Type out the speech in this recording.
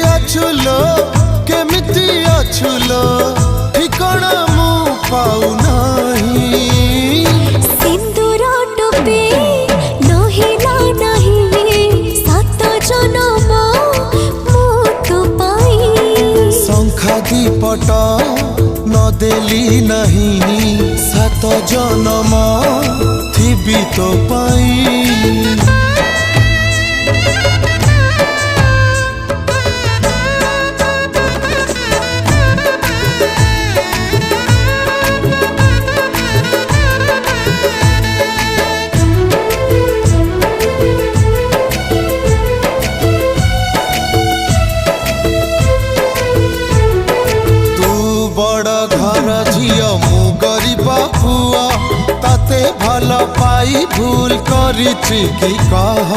अछुलो केमिति अछुलो ठिकाना मु पाऊ नहीं। सिंदूर टोपी नहिला नहीं सात जन्म मु तो पाई। शंखा दीपट न देली नहीं सात जन्म थिबी तो पाई। झियो मु गरीब पुआ ताते भल पाई भूल करिछि कि कह।